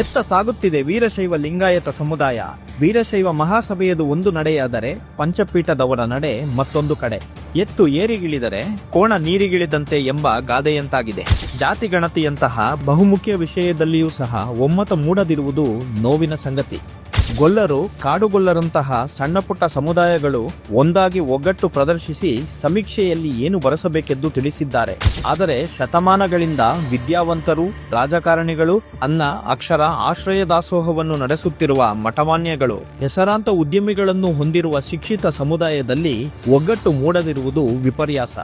ಎತ್ತ ಸಾಗುತ್ತಿದೆ ವೀರಶೈವ ಲಿಂಗಾಯತ ಸಮುದಾಯ. ವೀರಶೈವ ಮಹಾಸಭೆಯದು ಒಂದು ನಡೆಯಾದರೆ ಪಂಚಪೀಠದವರ ನಡೆ ಮತ್ತೊಂದು ಕಡೆ. ಎತ್ತು ಏರಿಗಿಳಿದರೆ ಕೋಣ ನೀರಿಗಿಳಿದಂತೆ ಎಂಬ ಗಾದೆಯಂತಾಗಿದೆ. ಜಾತಿ ಗಣತಿಯಂತಹ ಬಹುಮುಖ್ಯ ವಿಷಯದಲ್ಲಿಯೂ ಸಹ ಒಮ್ಮತ ಮೂಡದಿರುವುದು ನೋವಿನ ಸಂಗತಿ. ಗೊಲ್ಲರು, ಕಾಡುಗೊಲ್ಲರಂತಹ ಸಣ್ಣ ಪುಟ್ಟ ಸಮುದಾಯಗಳು ಒಂದಾಗಿ ಒಗ್ಗಟ್ಟು ಪ್ರದರ್ಶಿಸಿ ಸಮೀಕ್ಷೆಯಲ್ಲಿ ಏನು ಬರೆಸಬೇಕೆಂದು ತಿಳಿಸಿದ್ದಾರೆ. ಆದರೆ ಶತಮಾನಗಳಿಂದ ವಿದ್ಯಾವಂತರು, ರಾಜಕಾರಣಿಗಳು, ಅನ್ನ ಅಕ್ಷರ ಆಶ್ರಯ ದಾಸೋಹವನ್ನು ನಡೆಸುತ್ತಿರುವ ಮಠಮಾನ್ಯಗಳು, ಹೆಸರಾಂತ ಉದ್ಯಮಿಗಳನ್ನು ಹೊಂದಿರುವ ಶಿಕ್ಷಿತ ಸಮುದಾಯದಲ್ಲಿ ಒಗ್ಗಟ್ಟು ಮೂಡದಿರುವುದು ವಿಪರ್ಯಾಸ.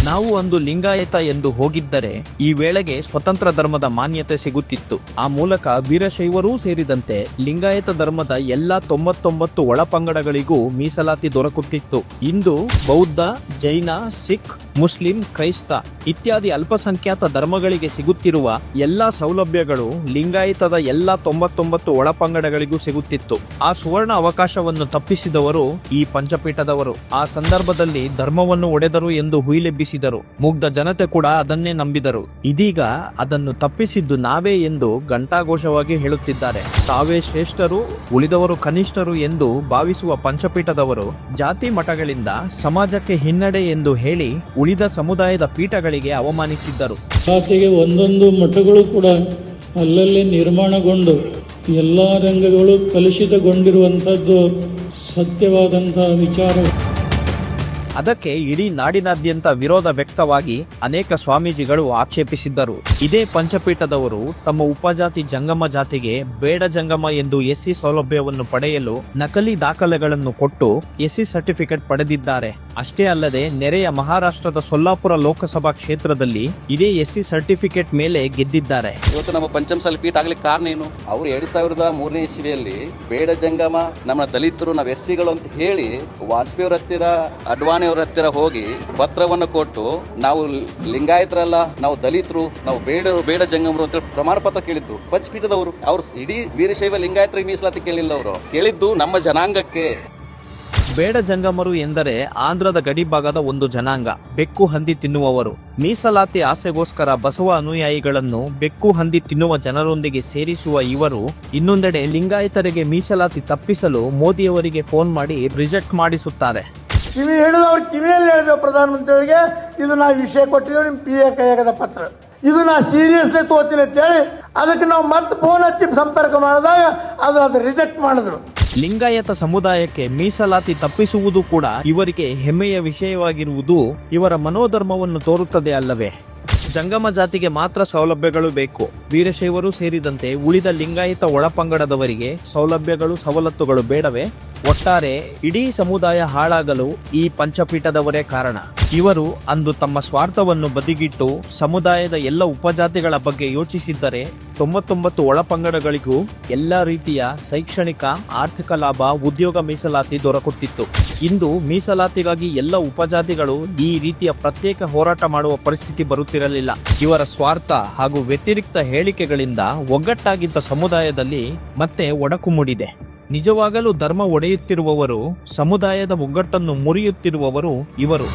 ನಾವು ಅಂದು ಲಿಂಗಾಯತ ಎಂದು ಹೋಗಿದ್ದರೆ ಈ ವೇಳೆಗೆ ಸ್ವತಂತ್ರ ಧರ್ಮದ ಮಾನ್ಯತೆ ಸಿಗುತ್ತಿತ್ತು. ಆ ಮೂಲಕ ವೀರಶೈವರೂ ಸೇರಿದಂತೆ ಲಿಂಗಾಯತ ಧರ್ಮದ ಎಲ್ಲಾ 99 ಒಳಪಂಗಡಗಳಿಗೂ ಮೀಸಲಾತಿ ದೊರಕುತ್ತಿತ್ತು. ಇಂದು ಬೌದ್ಧ, ಜೈನ, ಸಿಖ್, ಮುಸ್ಲಿಂ, ಕ್ರೈಸ್ತ ಇತ್ಯಾದಿ ಅಲ್ಪಸಂಖ್ಯಾತ ಧರ್ಮಗಳಿಗೆ ಸಿಗುತ್ತಿರುವ ಎಲ್ಲಾ ಸೌಲಭ್ಯಗಳು ಲಿಂಗಾಯತದ ಎಲ್ಲಾ 99 ಒಳಪಂಗಡಗಳಿಗೂ ಸಿಗುತ್ತಿತ್ತು. ಆ ಸುವರ್ಣ ಅವಕಾಶವನ್ನು ತಪ್ಪಿಸಿದವರು ಈ ಪಂಚಪೀಠದವರು. ಆ ಸಂದರ್ಭದಲ್ಲಿ ಧರ್ಮವನ್ನು ಒಡೆದರು ಎಂದು ಹುಯಿಲೆಬ್ಬಿಸಿದರು. ಮುಗ್ಧ ಜನತೆ ಕೂಡ ಅದನ್ನೇ ನಂಬಿದರು. ಇದೀಗ ಅದನ್ನು ತಪ್ಪಿಸಿದ್ದು ನಾವೇ ಎಂದು ಘಂಟಾಘೋಷವಾಗಿ ಹೇಳುತ್ತಿದ್ದಾರೆ. ತಾವೇ ಶ್ರೇಷ್ಠರು, ಉಳಿದವರು ಕನಿಷ್ಠರು ಎಂದು ಭಾವಿಸುವ ಪಂಚಪೀಠದವರು ಜಾತಿ ಮಠಗಳಿಂದ ಸಮಾಜಕ್ಕೆ ಹಿನ್ನಡೆ ಎಂದು ಹೇಳಿ ಉಳಿದ ಸಮುದಾಯದ ಪೀಠಗಳಿಗೆ ಅವಮಾನಿಸಿದ್ದರು. ಜಾತಿಗೆ ಒಂದೊಂದು ಮಠಗಳು ಕೂಡ ಅಲ್ಲಲ್ಲಿ ನಿರ್ಮಾಣಗೊಂಡು ಎಲ್ಲ ರಂಗಗಳು ಕಲುಷಿತಗೊಂಡಿರುವಂಥದ್ದು ಸತ್ಯವಾದಂತಹ ವಿಚಾರ. ಅದಕ್ಕೆ ಇಡೀ ನಾಡಿನಾದ್ಯಂತ ವಿರೋಧ ವ್ಯಕ್ತವಾಗಿ ಅನೇಕ ಸ್ವಾಮೀಜಿಗಳು ಆಕ್ಷೇಪಿಸಿದ್ದರು. ಇದೇ ಪಂಚಪೀಠದವರು ತಮ್ಮ ಉಪಜಾತಿ ಜಂಗಮ ಜಾತಿಗೆ ಬೇಡ ಜಂಗಮ ಎಂದು ಎಸ್ಸಿ ಸೌಲಭ್ಯವನ್ನು ಪಡೆಯಲು ನಕಲಿ ದಾಖಲೆಗಳನ್ನು ಕೊಟ್ಟು ಎಸ್ಸಿ ಸರ್ಟಿಫಿಕೇಟ್ ಪಡೆದಿದ್ದಾರೆ. ಅಷ್ಟೇ ಅಲ್ಲದೆ ನೆರೆಯ ಮಹಾರಾಷ್ಟ್ರದ ಸೊಲ್ಲಾಪುರ ಲೋಕಸಭಾ ಕ್ಷೇತ್ರದಲ್ಲಿ ಇದೇ ಎಸ್ಸಿ ಸರ್ಟಿಫಿಕೇಟ್ ಮೇಲೆ ಗೆದ್ದಿದ್ದಾರೆ. ಇವತ್ತು ನಮ್ಮ ಪಂಚಮಸಾಲಿ ಪೀಠ ಆಗ್ಲಿಕ್ಕೆ ಕಾರಣ ಏನು? ಅವರು 2003ನೇ ಇಸ್ವಿಯಲ್ಲಿ ಬೇಡ ಜಂಗಮ ನಮ್ಮ ದಲಿತರು, ನಾವು ಎಸ್ಸಿಗಳು ಅಂತ ಹೇಳಿ ವಾಜಪೇಯಿ ಅವರ ಹತ್ತಿರ, ಅಡ್ವಾಣಿ ಅವರ ಹತ್ತಿರ ಹೋಗಿ ಪತ್ರವನ್ನು ಕೊಟ್ಟು ನಾವು ಲಿಂಗಾಯತರಲ್ಲ, ನಾವು ದಲಿತರು, ನಾವು ಬೇಡ ಜಂಗಮರು ಅಂತ ಪ್ರಮಾಣ ಪತ್ರ ಕೇಳಿದ್ದು ಪಂಚಪೀಠದವರು. ಅವರು ಇಡೀ ವೀರಶೈವ ಲಿಂಗಾಯತರಿಗೆ ಮೀಸಲಾತಿ ಕೇಳಿಲ್ಲ, ಅವರು ಕೇಳಿದ್ದು ನಮ್ಮ ಜನಾಂಗಕ್ಕೆ. ಬೇಡ ಜಂಗಮರು ಎಂದರೆ ಆಂಧ್ರದ ಗಡಿ ಭಾಗದ ಒಂದು ಜನಾಂಗ. ಬೆಕ್ಕು ಹಂದಿ ತಿನ್ನುವವರು. ಮೀಸಲಾತಿ ಆಸೆಗೋಸ್ಕರ ಬಸವ ಅನುಯಾಯಿಗಳನ್ನು ಬೆಕ್ಕು ಹಂದಿ ತಿನ್ನುವ ಜನರೊಂದಿಗೆ ಸೇರಿಸುವ ಇವರು ಇನ್ನೊಂದೆಡೆ ಲಿಂಗಾಯತರಿಗೆ ಮೀಸಲಾತಿ ತಪ್ಪಿಸಲು ಮೋದಿಯವರಿಗೆ ಫೋನ್ ಮಾಡಿ ರಿಜೆಕ್ಟ್ ಮಾಡಿಸುತ್ತಾರೆ. ಕಿವಿ ಹಿಡಿದು ಅವ್ರ ಕಿವಿಯಲ್ಲಿ ಹೇಳಿದೆವು ಪ್ರಧಾನಮಂತ್ರಿಗಳಿಗೆ, ಇದು ನಾವು ವಿಷಯ ಕೊಟ್ಟಿದ್ದೇವೆ, ನಿಮ್ಮ PA ಕೈಯಾಗದ ಪತ್ರ, ಇದು ನಾ ಸೀರಿಯಸ್ಲಿ ತಗೋತೀನಿ ಅಂತೇಳಿ ಅದಕ್ಕೆ ನಾವು ಮತ್ತೆ ಫೋನ್ ಹಚ್ಚಿ ಸಂಪರ್ಕ ಮಾಡಿದಾಗ ಅದು ರಿಜೆಕ್ಟ್ ಮಾಡಿದ್ರು. ಲಿಂಗಾಯತ ಸಮುದಾಯಕ್ಕೆ ಮೀಸಲಾತಿ ತಪ್ಪಿಸುವುದು ಕೂಡ ಇವರಿಗೆ ಹೆಮ್ಮೆಯ ವಿಷಯವಾಗಿರುವುದು ಇವರ ಮನೋಧರ್ಮವನ್ನು ತೋರುತ್ತದೆ ಅಲ್ಲವೇ? ಜಂಗಮ ಜಾತಿಗೆ ಮಾತ್ರ ಸೌಲಭ್ಯಗಳು ಬೇಕು. ವೀರಶೈವರು ಸೇರಿದಂತೆ ಉಳಿದ ಲಿಂಗಾಯತ ಒಳಪಂಗಡದವರಿಗೆ ಸೌಲಭ್ಯಗಳು, ಸವಲತ್ತುಗಳು ಬೇಡವೇ? ಒಟ್ಟಾರೆ ಇಡೀ ಸಮುದಾಯ ಹಾಳಾಗಲು ಈ ಪಂಚಪೀಠದವರೇ ಕಾರಣ. ಇವರು ಅಂದು ತಮ್ಮ ಸ್ವಾರ್ಥವನ್ನು ಬದಿಗಿಟ್ಟು ಸಮುದಾಯದ ಎಲ್ಲ ಉಪಜಾತಿಗಳ ಬಗ್ಗೆ ಯೋಚಿಸಿದ್ದರೆ 99 ಒಳಪಂಗಡಗಳಿಗೂ ಎಲ್ಲ ರೀತಿಯ ಶೈಕ್ಷಣಿಕ, ಆರ್ಥಿಕ ಲಾಭ, ಉದ್ಯೋಗ ಮೀಸಲಾತಿ ದೊರಕುತ್ತಿತ್ತು. ಇಂದು ಮೀಸಲಾತಿಗಾಗಿ ಎಲ್ಲ ಉಪಜಾತಿಗಳು ಈ ರೀತಿಯ ಪ್ರತ್ಯೇಕ ಹೋರಾಟ ಮಾಡುವ ಪರಿಸ್ಥಿತಿ ಬರುತ್ತಿರಲಿಲ್ಲ. ಇವರ ಸ್ವಾರ್ಥ ಹಾಗೂ ವ್ಯತಿರಿಕ್ತ ಹೇಳಿಕೆಗಳಿಂದ ಒಗ್ಗಟ್ಟಾಗಿದ್ದ ಸಮುದಾಯದಲ್ಲಿ ಮತ್ತೆ ಒಡಕು ಮೂಡಿದೆ. ನಿಜವಾಗಲೂ ಧರ್ಮ ಒಡೆಯುತ್ತಿರುವವರು, ಸಮುದಾಯದ ಒಗ್ಗಟ್ಟನ್ನು ಮುರಿಯುತ್ತಿರುವವರು ಇವರು.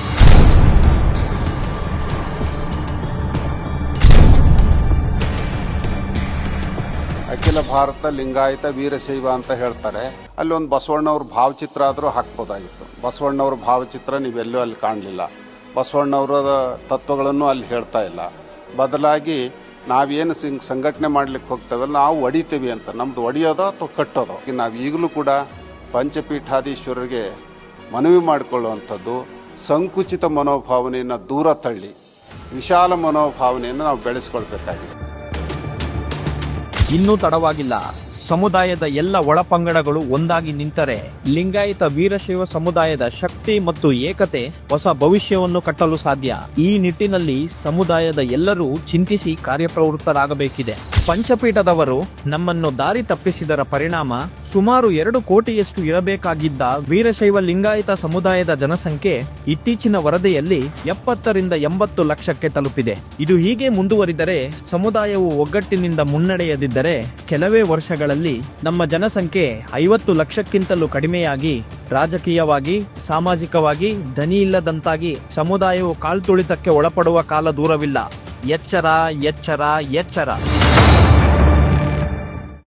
ಅಖಿಲ ಭಾರತ ಲಿಂಗಾಯತ ವೀರಶೈವ ಅಂತ ಹೇಳ್ತಾರೆ. ಅಲ್ಲಿ ಒಂದು ಬಸವಣ್ಣವ್ರ ಭಾವಚಿತ್ರ ಆದರೂ ಹಾಕ್ಬೋದಾಗಿತ್ತು. ಬಸವಣ್ಣವ್ರ ಭಾವಚಿತ್ರ ನೀವೆಲ್ಲೂ ಅಲ್ಲಿ ಕಾಣಲಿಲ್ಲ. ಬಸವಣ್ಣವರ ತತ್ವಗಳನ್ನು ಅಲ್ಲಿ ಹೇಳ್ತಾ ಇಲ್ಲ. ಬದಲಾಗಿ ನಾವೇನು ಸಂಘಟನೆ ಮಾಡ್ಲಿಕ್ಕೆ ಹೋಗ್ತೇವಲ್ಲ, ನಾವು ಒಡಿತೀವಿ ಅಂತ, ನಮ್ದು ಒಡೆಯೋದೋ ಅಥವಾ ಕಟ್ಟೋದೋ. ನಾವು ಈಗಲೂ ಕೂಡ ಪಂಚಪೀಠಾಧೀಶ್ವರರಿಗೆ ಮನವಿ ಮಾಡಿಕೊಳ್ಳುವಂಥದ್ದು ಸಂಕುಚಿತ ಮನೋಭಾವನೆಯನ್ನು ದೂರ ತಳ್ಳಿ ವಿಶಾಲ ಮನೋಭಾವನೆಯನ್ನು ನಾವು ಬೆಳೆಸ್ಕೊಳ್ಬೇಕಾಗಿದೆ. ಇನ್ನೂ ತಡವಾಗಿಲ್ಲ. ಸಮುದಾಯದ ಎಲ್ಲ ಒಳಪಂಗಡಗಳು ಒಂದಾಗಿ ನಿಂತರೆ ಲಿಂಗಾಯತ ವೀರಶೈವ ಸಮುದಾಯದ ಶಕ್ತಿ ಮತ್ತು ಏಕತೆ ಹೊಸ ಭವಿಷ್ಯವನ್ನು ಕಟ್ಟಲು ಸಾಧ್ಯ. ಈ ನಿಟ್ಟಿನಲ್ಲಿ ಸಮುದಾಯದ ಎಲ್ಲರೂ ಚಿಂತಿಸಿ ಕಾರ್ಯಪ್ರವೃತ್ತರಾಗಬೇಕಿದೆ. ಪಂಚಪೀಠದವರು ನಮ್ಮನ್ನು ದಾರಿ ತಪ್ಪಿಸಿದರ ಪರಿಣಾಮ ಸುಮಾರು 2 ಕೋಟಿಯಷ್ಟು ಇರಬೇಕಾಗಿದ್ದ ವೀರಶೈವ ಲಿಂಗಾಯತ ಸಮುದಾಯದ ಜನಸಂಖ್ಯೆ ಇತ್ತೀಚಿನ ವರದಿಯಲ್ಲಿ 70 ರಿಂದ 80 ಲಕ್ಷಕ್ಕೆ ತಲುಪಿದೆ. ಇದು ಹೀಗೆ ಮುಂದುವರಿದರೆ, ಸಮುದಾಯವು ಒಗ್ಗಟ್ಟಿನಿಂದ ಮುನ್ನಡೆಯದಿದ್ದರೆ ಕೆಲವೇ ವರ್ಷಗಳಲ್ಲಿ ನಮ್ಮ ಜನಸಂಖ್ಯೆ 50 ಲಕ್ಷಕ್ಕಿಂತಲೂ ಕಡಿಮೆಯಾಗಿ ರಾಜಕೀಯವಾಗಿ, ಸಾಮಾಜಿಕವಾಗಿ ದನಿಯಿಲ್ಲದಂತಾಗಿ ಸಮುದಾಯವು ಕಾಲ್ತುಳಿತಕ್ಕೆ ಒಳಪಡುವ ಕಾಲ ದೂರವಿಲ್ಲ. ಎಚ್ಚರ, ಎಚ್ಚರ, ಎಚ್ಚರ.